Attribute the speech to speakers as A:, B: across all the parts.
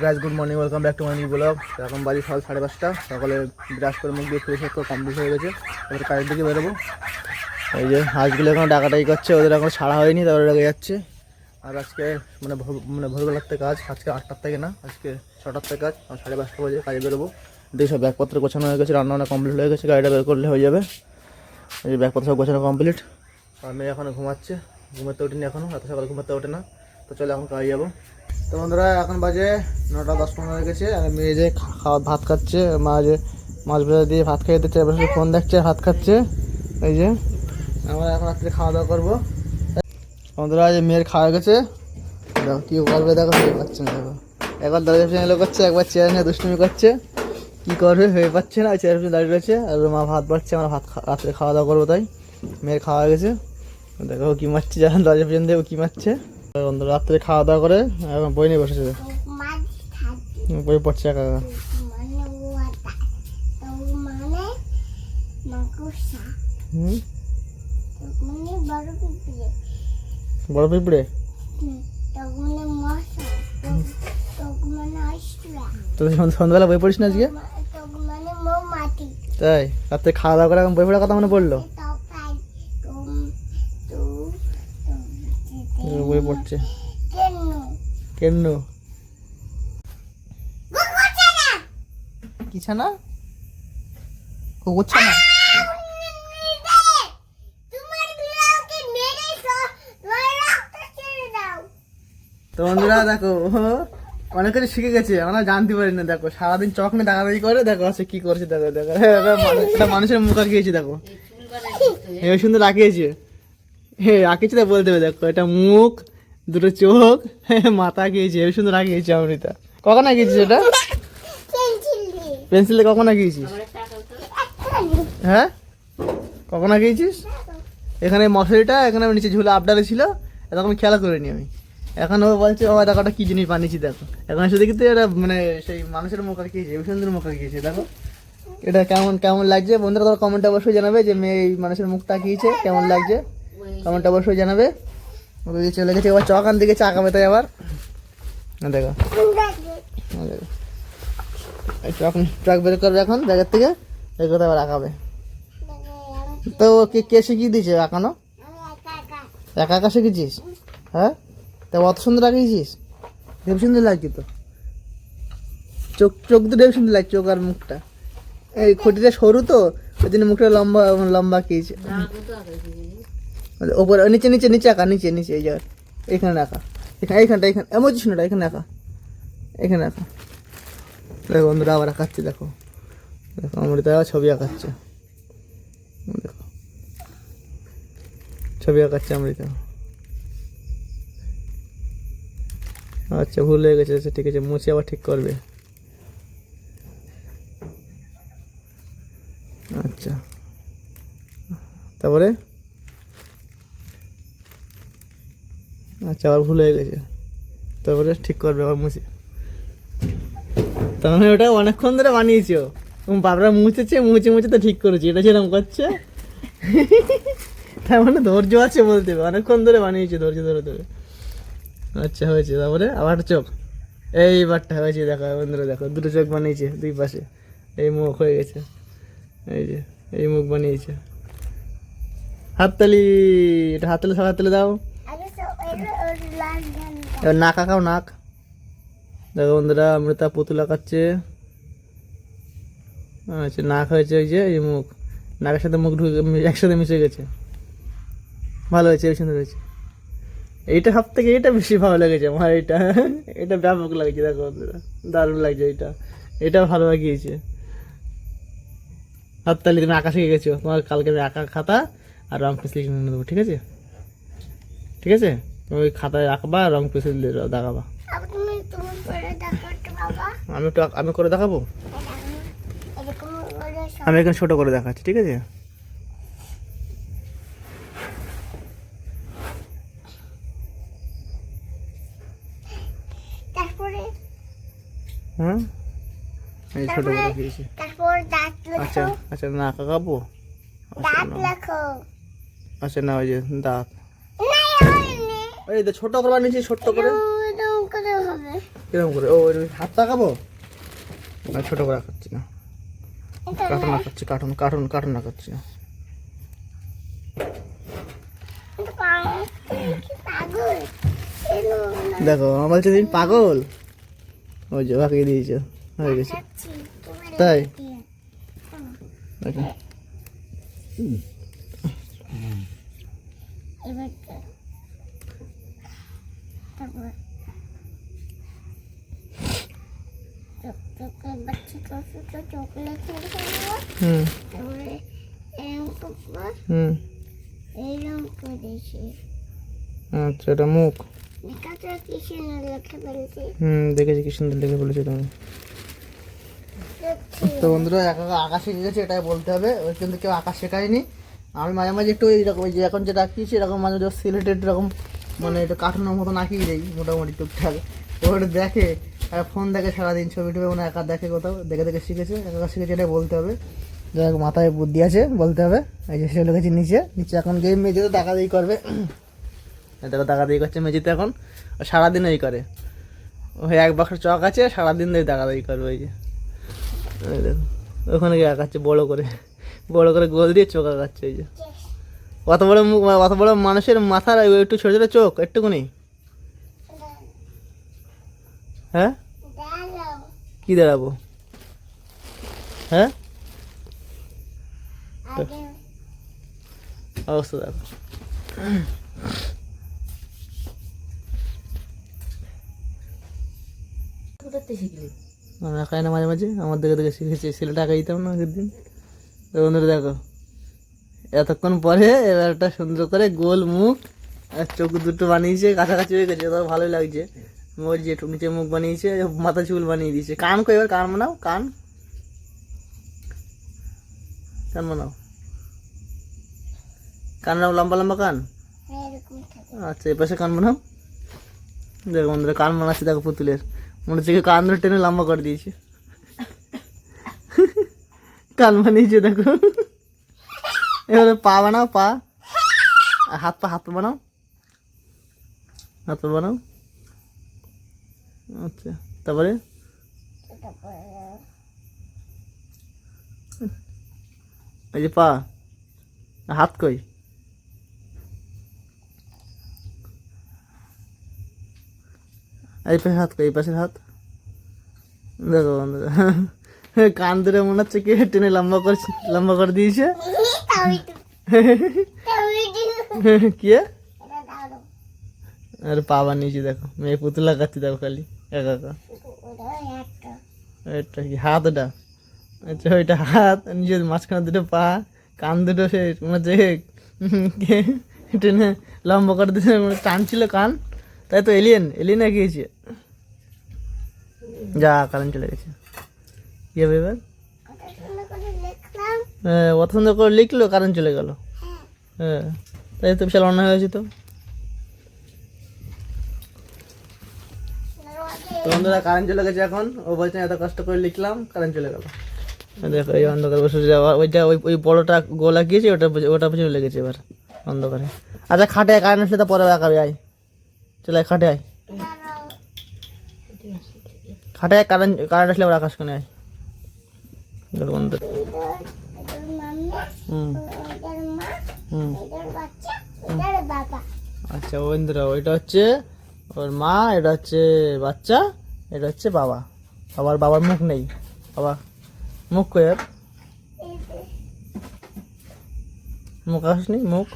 A: Guys good morning, welcome back to my new blog. এখন বাজে সকাল 5:30। সকালে ব্রাশ করে মুখ দিয়ে ফ্রেশ হয়ে কমপ্লিট হয়ে গেছে। এবার কাজের দিকে বেরোবো। এই যে হাঁসগুলো এখন ডাকাটাই করছে, ওদের এখন ছাড়া হয়নি, তারপরে লেগে যাচ্ছে। আর আজকে ভোরবেলার থেকে কাজ, আজকে 8টার থেকে না, আজকে 6টার থেকে কাজ। 5:30 বাজে কাজে বেরোবো। দেখি সব ব্যাগপত্র গোছানো হয়ে গেছে, রান্না কমপ্লিট হয়ে গেছে, গাড়িটা বের করলে হয়ে যাবে। এই ব্যাগপত্র সব গোছানো কমপ্লিট। আর মেয়ে এখনও ঘুমাচ্ছে, ঘুমাতে ওঠেনি এখনও, এত সকালে ঘুমাতে ওঠে না। তো চলে এখন কাজে যাবো। তো বন্ধুরা এখন বাজে 9:10-15 হয়ে গেছে। আর মেয়ে যে ভাত খাচ্ছে, মা যে মাছ ভাজা দিয়ে ভাত খেয়ে দিচ্ছে, এবার ফোন দেখছে, ভাত খাচ্ছে। এই যে আমরা এখন রাত্রে খাওয়া দাওয়া করবো। বন্ধুরা যে মেয়ের খাওয়া গেছে, দেখো কী করবে, দেখো হয়ে পাচ্ছে না। দেখো একবার দরজা পিছনে এলো করছে, একবার চেয়ার নিয়ে দুষ্টুমি করছে, কী করবে হয়ে পাচ্ছে না। চেয়ার পিছনে দাঁড়িয়ে রয়েছে, আর মা ভাত বাড়ছে, আমরা রাত্রে খাওয়া দাওয়া করবো। তাই মেয়ের খাওয়া গেছে, দেখো কী মারছে, যখন দরজা পিছন দিয়ে কী মারছে। বন্ধুরা রাত্রে খাওয়া দাওয়া করে এখন বই নিয়ে বসেছে, বই পড়ছে একা একা। বড় পিঁপড়ে তো সন্ধ্যাবেলা বই পড়িস না আজকে? তাই রাত্রে খাওয়া দাওয়া করে এখন বই পড়ার কথা মনে পড়লো, বই পড়ছে। কেন কি ছানা কুকুর ছানা? তো বন্ধুরা দেখো অনেক কিছু শিখে গেছে, আমরা জানতে পারি না। দেখো সারাদিন চক নিয়ে দাঁড়াদাঁড়ি করে, দেখো আছে কি করছে, দেখো দেখো মানুষের মুখ আঁকিয়েছে, দেখো এই সুন্দর আঁকিয়েছে। হ্যাঁ আঁকিয়েছে তা বলতে হবে। দেখো এটা মুখ, দুটো চোখ, মাথা আঁকিয়েছে, এই সুন্দর আঁকিয়েছে। অমৃতা কখন আঁকিয়েছিস এটা? পেন্সিলে কখন আঁকিয়েছিস? হ্যাঁ কখন আঁকিয়েছিস? এখানে মশারিটা এখানে নিচে ঝুলে আপডালে ছিল, এরকম খেয়াল করিনি আমি। এখন ও বলছে ও দেখো ওটা কি জিনিস বানিয়েছি। দেখো এখন শুধু কিন্তু এটা মানে সেই মানুষের মুখ আঁকিয়েছে, এই সুন্দর মুখ আঁকিয়েছে। দেখো এটা কেমন কেমন লাগছে বন্ধুরা, তোর কমেন্টে অবশ্যই জানাবে যে মেয়ে এই মানুষের মুখটা আঁকিয়েছে, কেমন লাগছে কমেন্টে অবশ্যই জানাবে। ওদিকে চলে গেছে, এবার চকান দিকে চা খাবে। তাই আবার দেখো ট্রাক বের করবে এখন ব্যাগের থেকে, এই কথা আবার আঁকাবে। তো কে কে শিখিয়ে দিয়েছে আঁকানো? একা একা শিখেছিস? হ্যাঁ তা অত সুন্দর আঁকিয়েছিস, দেব সুন্দর লাগছে তো। চোখ চোখ তো দেব সুন্দর লাগছে, চোখ আর মুখটা। এই খুঁটিটা সরু তো ওই জন্য মুখটা লম্বা লম্বা আঁকিয়েছে। ওপরে নিচে নিচে নিচে আঁকা, নিচে নিচে এই জায়গায় এইখানে আঁকা, এখানে এইখানটা এখানে এমন চিহ্নটা এখানে আঁকা, এখানে আঁকা। দেখো বন্ধুরা আবার আঁকাচ্ছে, দেখো দেখো অমৃতা ছবি আঁকাচ্ছে, দেখো ছবি আঁকাচ্ছে অমৃতা। আচ্ছা ভুল হয়ে গেছে, আচ্ছা ঠিক আছে, মুছে আবার ঠিক করবে। আচ্ছা তারপরে আচ্ছা আবার ভুল হয়ে গেছে, তারপরে ঠিক করবে আবার মুছে। তার মানে ওটা অনেকক্ষণ ধরে বানিয়েছো, বাবরা মুছেছে, মুছে মুছে তো ঠিক করেছি, এটা সেরকম করছে। তার মানে ধৈর্য আছে বলতে হবে, অনেকক্ষণ ধরে বানিয়েছে ধৈর্য ধরে ধরে। আচ্ছা হয়েছে, তারপরে আবার চোখ, এইবারটা হয়েছে। দেখো বন্ধুরা দেখো দুটো চোখ বানিয়েছে দুই পাশে, এই মুখ হয়ে গেছে, এই যে এই মুখ বানিয়েছে। হাততালি, এটা হাততালি সব হাততালি দাও। এবার নাক আঁকাও, নাক। দেখো বন্ধুরা অমৃতা পুতুল আঁকাচ্ছে। আচ্ছা নাক হয়েছে, ওই যে এই মুখ, নাকের সাথে মুখ ঢুকে একসাথে মিশে গেছে, ভালো হয়েছে, এই সুন্দর হয়েছে। এইটা সব থেকে এটা বেশি ভালো লেগেছে আমার, এটা এটা ব্যাপক লাগছে। দেখো বন্ধুরা দারুণ লাগছে, এটা ভালো লাগিয়েছে। হাততালি, তুমি আঁকা শিখে গেছো, তোমার কালকে আঁকা খাতা আর রং পেন্সিল কিনে দেবো, ঠিক আছে? ঠিক আছে তুমি ওই খাতায় আঁকবা, রং পেন্সিল দিয়ে দেখাবা। আমি করে দেখাবো, আমি এখানে ছোট করে দেখাচ্ছি, ঠিক আছে? হ্যাঁ এই ছোট করে দিয়েছি। আচ্ছা আচ্ছা না আঁকাবো, আচ্ছা না ওই যে দাঁত, এই তো ছোট করে বানিয়েছি, ছোট্ট করে কিরকম করে? ও হাত তাকাবো না, ছোট করে আঁকাচ্ছি না, কার্টুন আঁকাচ্ছি, কার্টুন কার্টুন কার্টুন আঁকাচ্ছি না। দেখো আমার বলছে তুমি পাগল, ওই যে আঁকিয়ে দিয়েছে, হয়ে গেছে তাই। আচ্ছা এটা মুখ। দেখেছি কি সুন্দর লিখে বলেছো তুমি। তো বন্ধুরা একা আঁকা শিখে গেছে এটাই বলতে হবে, ওই কিন্তু কেউ আঁকা শেখায়নি। আমি মাঝে মাঝে একটু এইরকম ওই যে এখন যেটা আঁকিয়েছি এরকম মাঝে মাঝে সিলেটেড এরকম মানে এটা কার্টুনের মতন আঁকিয়ে দেয় মোটামুটি টুকটাক। ওটা দেখে আর ফোন দেখে সারাদিন, ছবি টবি মানে একা দেখে, কোথাও দেখে দেখে শিখেছে, একা শিখেছে এটাই বলতে হবে। যাই হোক মাথায় বুদ্ধি আছে বলতে হবে। এই যে সে লিখেছি নিচে নিচে এখন গেম মেঝেতে দাগাদাগি করবে, দেখো দাগাদাগি করছে মেঝেতে এখন, সারাদিন ওই করে, ওই এক বাক্স চক আছে সারাদিন ধরে দাগাদাগি করবে। ওই যে ওখানে গিয়ে আঁকাচ্ছে বড় করে গোল দিয়ে চোখ আঁকাচ্ছে। এই যে অত বড় মুখ, অত বড় মানুষের মাথার একটু ছোটো ছোটো চোখ একটুকুনি। হ্যাঁ কি দাঁড়াবো? হ্যাঁ অবস্থা দেখো। আমি আঁকাই না মাঝে মাঝে, আমার দেখে দেখে শিখেছি, ছেলেটা আঁকাই দিতাম না আগের দিন। তো বন্ধুরা দেখো এতক্ষণ পরে এবার একটা সুন্দর করে গোল মুখ আর চোখ দুটো বানিয়েছে, কাছাকাছি হয়ে গেছে, তো ভালোই লাগছে। ওই যে নিচে মুখ বানিয়েছে, মাথা চুল বানিয়ে দিয়েছে। কান কই এবার? কান বানাও, কান কান বানাও, কান লম্বা লম্বা কান। আচ্ছা এপাশে কান বানাও। দেখো বন্ধুরা কান বানাচ্ছে দেখো পুতুলের, মনে হচ্ছে কান ধরে টেনে লম্বা করে দিয়েছে, কান বানিয়েছে দেখো। এবারে পা বানাও, পা আর হাত পা বানাও, হাত পা বানাও। আচ্ছা তারপরে এই যে পা, হাত কই? এই পাশে হাত কই? এই পাশের হাত দেখো বন্ধুরা, কান ধরে মনে হচ্ছে কি টেনে লম্বা করে দিয়েছে। কি আরে পা বানিয়েছি দেখো, মেয়ে পুতুল লাগাচ্ছি দেখো খালি একা একা। এটা কি হাত? ওটা আচ্ছা ওইটা হাত, নিজের মাঝখানে দুটো পা, কান দুটো সে মনে হচ্ছে টেনে লম্বা করে দিয়েছে, টানছিল কান, তাই তো এলিয়েন গিয়েছে। যা কারেন্ট চলে গেছে, কি হবে এবার? হ্যাঁ অত সুন্দর করে লিখলো, কারেন্ট চলে গেল। হ্যাঁ তাই তো বিশাল অন্যায় হয়েছে। তো বন্ধুরা কারেন্ট চলে গেছে এখন, ও বলছে এত কষ্ট করে লিখলাম কারেন্ট চলে গেল। দেখো এই অন্ধকার বসে যাওয়া, ওইটা ওই বড়টা গোলা গিয়েছে, ওটা পিছনে লেগেছে এবার অন্ধকারে। আচ্ছা খাটে কারেন্ট আসলে তো পরে আঁকাবে, আয় চলে খাটে আয়, খাটে কারেন্ট আসলে আবার আকাশ কোনে আয়। বন্ধু আচ্ছা বন্ধুরা ওইটা হচ্ছে ওর মা, এটা হচ্ছে বাচ্চা, এটা হচ্ছে বাবা। বাবার মুখ নেই, বাবা মুখ কই? আর মুখ আসেনি, মুখ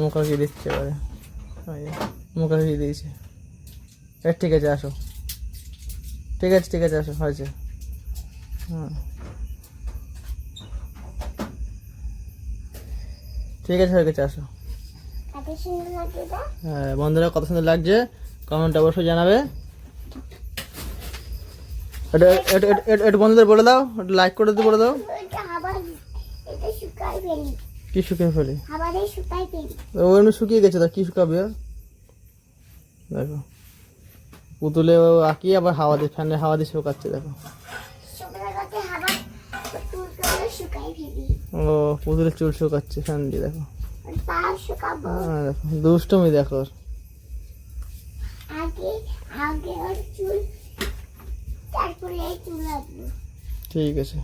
A: মুখ আঁকিয়ে দিচ্ছে এবারে, মুখ আঁকিয়ে দিয়েছে। ঠিক আছে আসো, ঠিক আছে আসো, হয়েছে। হুম ঠিক আছে হয়ে গেছে, আসো। হ্যাঁ বন্ধুরা কত সুন্দর লাগছে কমেন্ট অবশ্যই জানাবে। এটা বন্ধুদের বলে দাও, লাইক করে দিতে বলে দাও। কি শুকিয়ে ফেলি? ওই শুকিয়ে গেছে, তা কি শুকাবে? দেখো পুতুলে আঁকিয়ে আবার হাওয়া দিয়ে, ফ্যানের হাওয়া দিয়ে শুকাচ্ছে দেখো। ও পুতুলের চুল শুকাচ্ছে ফ্যান দিয়ে দেখো। দুষ্টমি দেখো। ঠিক আছে।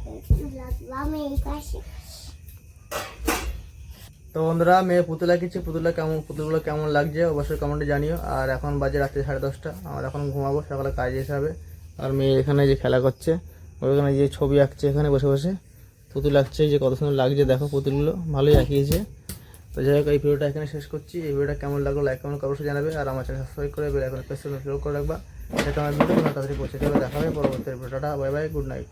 A: তো বন্ধুরা মেয়ে পুতুল আঁকিছে, পুতুলগুলো কেমন লাগছে অবশ্যই কমেন্টে জানিও। আর এখন বাজে রাত্রি 10:30, আমার এখন ঘুমাবো, সকালে কাজে যেতে হবে। আর মেয়ে এখানে যে খেলা করছে, ওইখানে যে ছবি আঁকছে এখানে বসে বসে পুতুল আঁকছে, যে কত সুন্দর লাগছে দেখো, পুতুলগুলো ভালোই আঁকিয়েছে। তো যাই হোক, এই ভিডিওটা এখানে শেষ করছি। এই ভিডিওটা কেমন লাগলো লাইক কমেন্ট অবশ্যই জানাবে। আর আমার চ্যানেল সাবস্ক্রাইব করে বেল আইকনে প্রেস করে রাখবা, যাতে আমার ভিডিও তাড়াতাড়ি পৌঁছে যাবে। দেখা হবে পরবর্তী ভিডিওটা। Bye bye, good night.